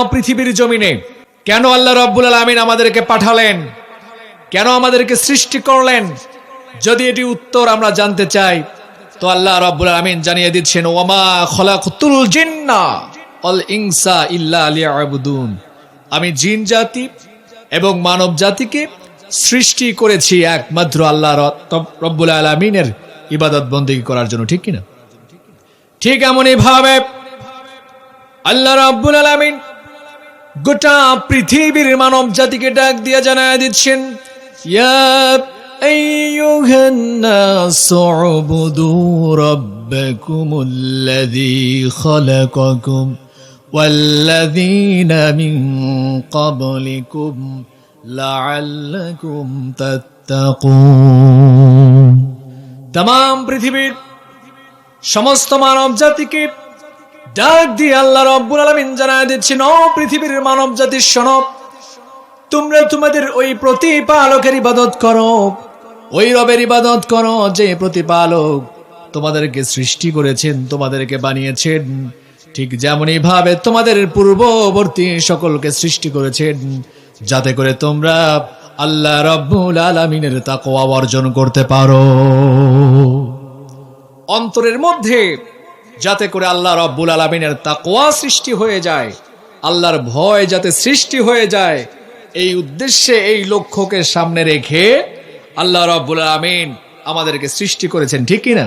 পৃথিবীর জমিনে কেন আল্লাহ রাব্বুল আলামিন আমাদেরকে পাঠালেন, কেন আমাদেরকে সৃষ্টি করলেন, যদি এটি উত্তর আমরা জানতে চাই তো আল্লাহ রাব্বুল আলামিন জানিয়ে দিচ্ছেন, ওয়ামা খলাকতুল জিন্না ওয়াল ইনসা ইল্লা লিয়াবুদুন। আমি জিন জাতি এবং মানব জাতিকে সৃষ্টি করেছি একমাত্র আল্লাহ রাব্বুল আলামিনের ইবাদত বন্দেগী করার জন্য, ঠিক কিনা? ঠিক এমনই ভাবে আল্লাহ রাব্বুল আলামিন গোটা পৃথিবীর মানব জাতিকে ডাক দিয়ে জানায় দিচ্ছেন, ইয়া আইয়ুহান নাসু উবুদু রাব্বাকুমুল্লাযী খালাকাকুম ওয়াল্লাযীনা মিন ক্বাবলিকুম লাআল্লাকুম তাত্তাকুন। तमाम পৃথিবীর সমস্ত মানব জাতিকে ডাক দিয়ে আল্লাহ রাব্বুল আলামিন জানায় দিচ্ছেন, ও পৃথিবীর মানব জাতির শোনো, তোমরা তোমাদের ওই প্রতিপালকের ইবাদত করো, ওই রবের ইবাদত করো যে প্রতিপালক তোমাদেরকে সৃষ্টি করেছেন, তোমাদেরকে বানিয়েছেন, ঠিক যেমনই ভাবে তোমাদের পূর্ববর্তী সকলকে সৃষ্টি করেছেন, যাতে করে তোমরা আল্লাহ রাব্বুল আলামিনের তাকওয়া অর্জন করতে পারো। অন্তরের মধ্যে যাতে করে আল্লাহ রাব্বুল আলামিনের তাকওয়া সৃষ্টি হয়ে যায়, আল্লাহর ভয় যাতে সৃষ্টি হয়ে যায়, এই উদ্দেশ্যে, এই লক্ষ্যকে সামনে রেখে আল্লাহ রাব্বুল আলামিন আমাদেরকে সৃষ্টি করেছেন, ঠিক কিনা?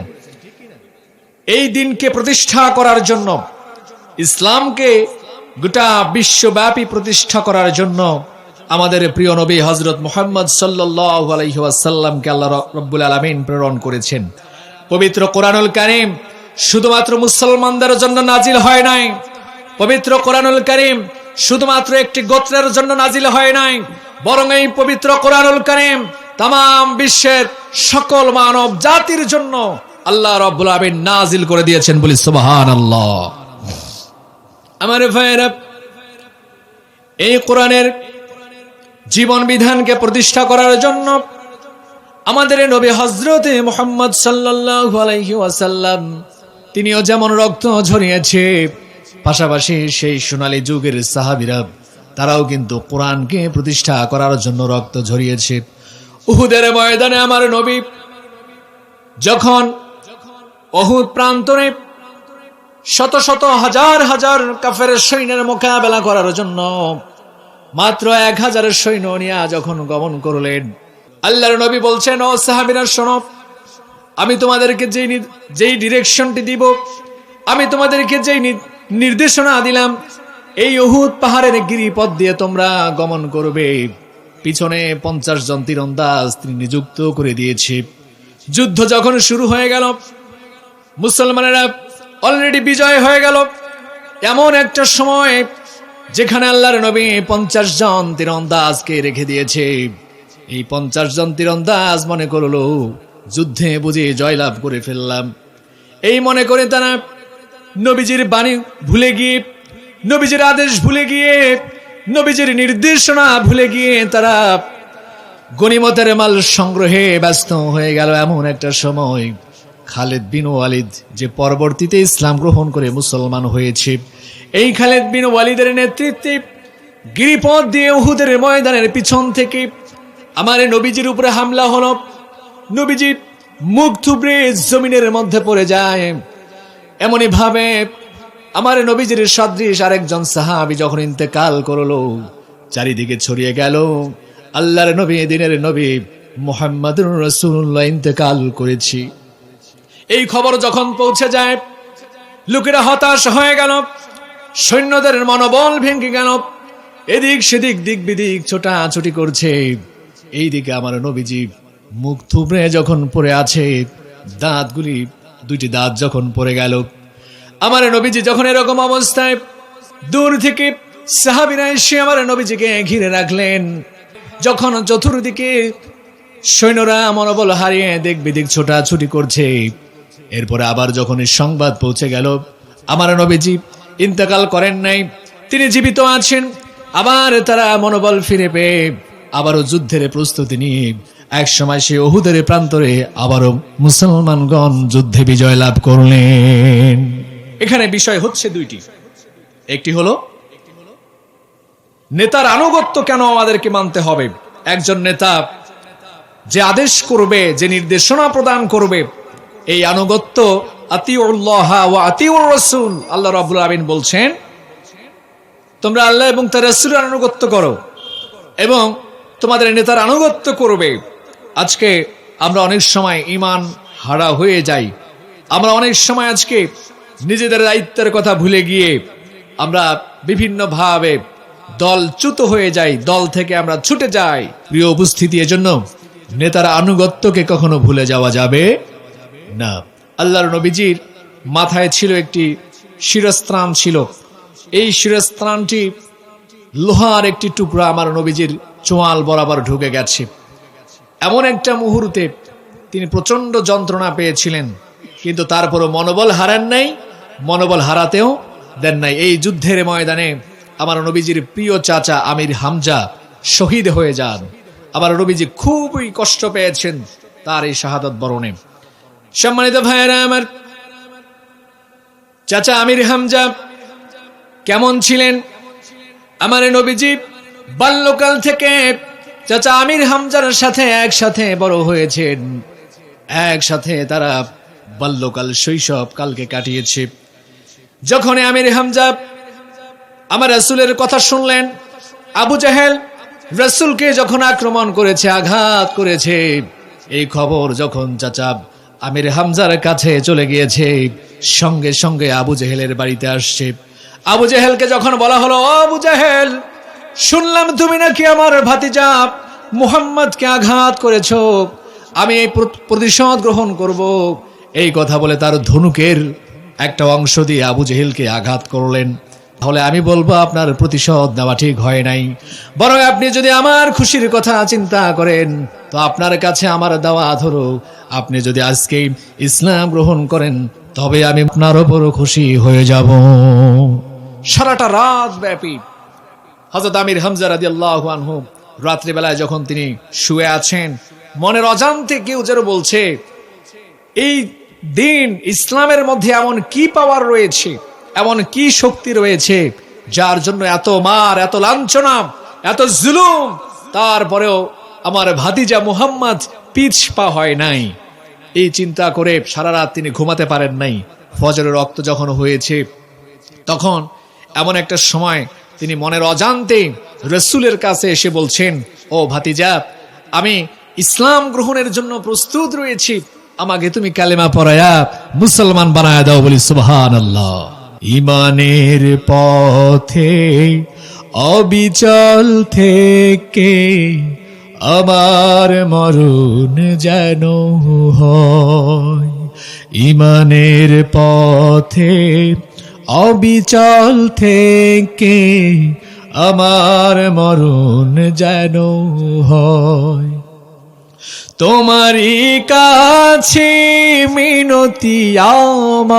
এই দিনকে প্রতিষ্ঠা করার জন্য, ইসলামকে গোটা বিশ্বব্যাপী প্রতিষ্ঠা করার জন্য আমাদের প্রিয় নবী হযরত মুহাম্মদ সাল্লাল্লাহু আলাইহি ওয়াসাল্লামকে আল্লাহ রাব্বুল আলামিন প্রেরণ করেছেন। পবিত্র কোরআনুল কারীম শুধুমাত্র মুসলমানদের জন্য নাজিল হয় নাই, পবিত্র কোরআনুল কারীম শুধুমাত্র একটি গোত্রের জন্য নাজিল হয় নাই, বরং এই পবিত্র কোরআনুল কারীম तमाम বিশ্বের সকল মানব জাতির জন্য আল্লাহ রাব্বুল আলামিন নাজিল করে দিয়েছেন, বলি সুবহানাল্লাহ। আমার ভাইরা, এই কোরআনের জীবন বিধানকে প্রতিষ্ঠা করার জন্য আমাদের নবী হযরত মুহাম্মদ সাল্লাল্লাহু আলাইহি ওয়াসাল্লাম তিনিও যেমন রক্ত ঝরিয়েছে, পাশাপাশি সেই সোনালী যুগের সাহাবীরা তারাও কিন্তু কোরআনকে প্রতিষ্ঠা করার জন্য রক্ত ঝরিয়েছে। উহুদের ময়দানে আমার নবী যখন উহুদ প্রান্তরে শত শত হাজার হাজার কাফের সৈন্যের মোকাবেলা করার জন্য মাত্র 1000 সৈন্য নিয়ে যখন গমন করলেন, আল্লাহর নবী বলছেন, ও সাহাবীরা শোনো, আমি তোমাদেরকে যেই ডিরেকশনটি দিব, আমি তোমাদেরকে যেই নির্দেশনা দিলাম, এই উহুদ পাহাড়ের গিরিপথ দিয়ে তোমরা গমন করবে। পিছনে 50 জন তীরন্দাজ তিনি নিযুক্ত করে দিয়েছে। যুদ্ধ যখন শুরু হয়ে গেল, মুসলমানেরা অলরেডি বিজয় হয়ে গেল, এমন একটা সময় যেখানে আল্লাহর নবী 50 জন তীরন্দাজকে রেখে দিয়েছে। এই 50 জন তীরন্দাজ মনে করলো যুদ্ধে বুঝে জয়লাভ করে ফেললাম, এই মনে করে তারা নবীজির বাণী ভুলে গিয়ে, নবীজির আদেশ ভুলে গিয়ে, নবীজির নির্দেশনা ভুলে গিয়ে তারা গনিমতের মাল সংগ্রহে ব্যস্ত হয়ে গেল। এমন একটা সময় খালিদ বিন ওয়ালিদ, যে পরবর্তীতে ইসলাম গ্রহণ করে মুসলমান হয়েছে, এই খালিদ বিন ওয়ালিদের নেতৃত্বে গিরিপথ দিয়ে উহুদের ময়দানের পিছন থেকে আমার নবীজির উপরে হামলা হলো। নবীজি মুখ থুবড়ে জমিনের মধ্যে পড়ে যায়। এমনই ভাবে আমার নবীজির সদৃশ আরেকজন সাহাবী যখন ইন্তেকাল করলো, চারিদিকে ছড়িয়ে গেল আল্লাহর নবী, দিনের নবী মুহাম্মদুর রাসূলুল্লাহ ইন্তেকাল করেছি। এই খবর যখন পৌঁছে যায়, লোকেরা হতাশ হয়ে গেল, সৈন্যদের মনোবল ভেঙে গেল, এদিক সেদিক দিক বিদিক ছোটাছুটি করছে। এইদিকে আমার নবীজি মুখ থুবড়ে যখন পড়ে আছে, দাঁতগুলি, 2টি দাঁত যখন পড়ে গেল, আমার নবীজি যখন এরকম অবস্থায়, দূর থেকে সাহাবীরা এসে আমার নবীজিকে ঘিরে রাখলেন। যখন চতুর্দিকে সৈন্যরা মনোবল হারিয়ে দিক বিদিক ছোটাছুটি করছে, এরপরে আবার যখন এই সংবাদ পৌঁছে গেল আমার নবীজি ইন্তেকাল করেন নাই, তিনি জীবিত আছেন, আবার তারা মনোবল ফিরে পেয়ে আবারও যুদ্ধের প্রস্তুতি নিয়ে এক সময় সে উহুদের প্রান্তরে আবারও মুসলমানগণ যুদ্ধে বিজয় লাভ করলেন। এখানে বিষয় হচ্ছে 2টি। একটি হলো নেতার আনুগত্য কেন আমাদেরকে মানতে হবে? একজন নেতা যে আদেশ করবে, যে নির্দেশনা প্রদান করবে, এই আনুগত্য আতিউল্লাহ ওয়া আতিউর রাসূল। আল্লাহ রাব্বুল আলামিন বলছেন, তোমরা আল্লাহ এবং তার রাসূলের আনুগত্য করো এবং তোমাদের নেতার আনুগত্য করবে। আজকে আমরা অনেক সময় ঈমান হারা হয়ে যাই। আমরা অনেক সময় আজকে নিজেদের দায়িত্বের কথা ভুলে গিয়ে আমরা বিভিন্নভাবে দলচ্যুত হয়ে যাই, দল থেকে আমরা ছুটে যাই। প্রিয় উপস্থিতি, এজন্য নেতার আনুগত্যকে কখনো ভুলে যাওয়া যাবে না। আল্লাহর নবীজির মাথায় ছিল একটি শিরস্ত্রাণ ছিল। এই শিরস্ত্রাণটি লোহার একটি টুকরা আমার নবীজির চোয়াল বরাবর ঢুকে গেছে। এমন একটা মুহূর্তে তিনি প্রচন্ড যন্ত্রণা পেয়েছিলেন, কিন্তু তারপরও মনোবল হারান নাই, মনোবল হারাতেও দেন নাই। এই যুদ্ধের ময়দানে আমার নবীজির প্রিয় চাচা আমির হামজা শহীদ হয়ে যান। আমার নবীজি খুবই কষ্ট পেয়েছেন তার এই শাহাদাত বরণে। সম্মানিত ভাইয়েরা আমার, চাচা আমির হামজা কেমন ছিলেন? আমার নবীজি বাল্যকাল থেকে চাচা আমির হামজার সাথে একসাথে বড় হয়েছেন, একসাথে তারা বাল্যকাল শৈশব কালকে কাটিয়েছে। যখন আমির হামজা আমার রাসূলের কথা শুনলেন, আবু জাহেল রাসূলকে যখন আক্রমণ করেছে, আঘাত করেছে, এই খবর যখন চাচা আমির হামজার কাছে চলে গিয়েছে, সঙ্গে সঙ্গে আবু জেহেলের বাড়িতে আসছে। আবু জেহেলকে যখন বলা হলো, আবু জেহেল, শুনলাম তুমি নাকি আমার ভাতিজা মুহাম্মদকে আঘাত করেছো, আমি এই প্রতিশোধ গ্রহণ করব। এই কথা বলে তার ধনুকের একটা অংশ দিয়ে আবু জেহেলকে আঘাত করলেন। তাহলে আমি বলবো আপনার প্রতিশোধ নেওয়া ঠিক হয় নাই, বরং আপনি যদি আমার খুশির কথা চিন্তা করেন তো আপনার কাছে আমার দেওয়া ধরো, আপনি যদি আজকে ইসলাম গ্রহণ করেন তবে আমি আপনার উপর খুশি হয়ে যাব। সারাটা রাত ব্যাপী হযরত আমির হামজা রাদিয়াল্লাহু আনহু রাত্রিবেলায় যখন তিনি শুয়ে আছেন, মনের অজান্তে কেউ যেন বলছে, এই দিন ইসলামের মধ্যে এমন কি পাওয়ার রয়েছে, এমন কি শক্তি রয়েছে যার জন্য এত মার, এত লাঞ্ছনা, এত জুলুম, তারপরেও আমার ভাতিজা মুহাম্মদ পিছপা হয় নাই। এই চিন্তা করে সারা রাত তিনি ঘুমাতে পারেন নাই। ফজরের রক্ত যখন হয়েছে তখন এমন একটা সময় তিনি মনের অজান্তে রাসূলের কাছে এসে বলছেন, ও ভাতিজা, আমি ইসলাম গ্রহণের জন্য প্রস্তুত রয়েছি, আমাকে তুমি কালেমা পড়ায়া মুসলমান বানায়া দাও। বলি সুবহানাল্লাহ। ঈমানের পথে অবিচল থেকে আমার মরণ যেন হয়, ঈমানের পথে অবিচল থেকে আমার মরণ যেন হয়। তোমারই কাছে মিনতি আমার,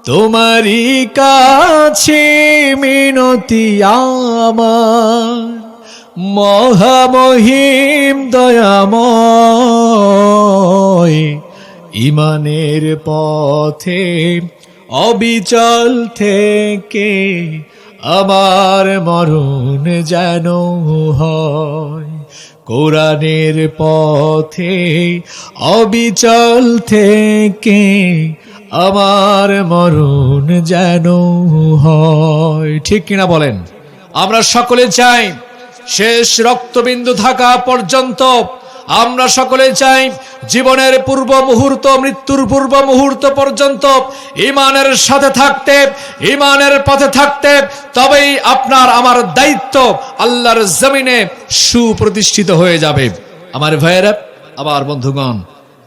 তোমারই কাছে মিনতি আমার, মহামহিম দয়াময়, ঈমানের পথে অবিচল থেকে আমার মরণ যেন হয়। কোরআনের পথে অবিচল থেকে আমার মরণ যেন হয়। ঠিক কিনা বলেন? আমরা সকলে চাই শেষ রক্তবিন্দু থাকা পর্যন্ত, আমরা সকলে চাই জীবনের পূর্ব মুহূর্ত, মৃত্যুর পূর্ব মুহূর্ত পর্যন্ত ঈমানের সাথে থাকতে, ঈমানের পথে থাকতে, তবেই আপনার আমার দায়িত্ব আল্লাহর জমিনে সুপ্রতিষ্ঠিত হয়ে যাবে। আমার ভাইয়েরা, আমার বন্ধুগণ,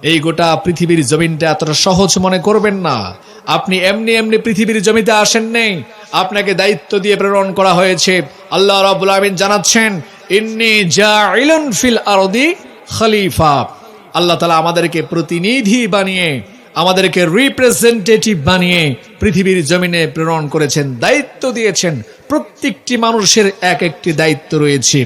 এই গোটা পৃথিবীর জমিনটা এতটা সহজ মনে করবেন না। আপনি এমনি এমনি পৃথিবীর জমিতে আসেন নেই, আপনাকে দায়িত্ব দিয়ে প্রেরণ করা হয়েছে। আল্লাহ রাব্বুল আলামিন জানাচ্ছেন, ইন্নী জাইলুন ফিল আরদি খলিফা। আল্লাহ তাআলা আমাদেরকে প্রতিনিধি বানিয়ে, আমাদেরকে রিপ্রেজেন্টেটিভ বানিয়ে পৃথিবীর জমিনে প্রেরণ করেছেন, দায়িত্ব দিয়েছেন। প্রত্যেকটি মানুষের এক একটি দায়িত্ব রয়েছে।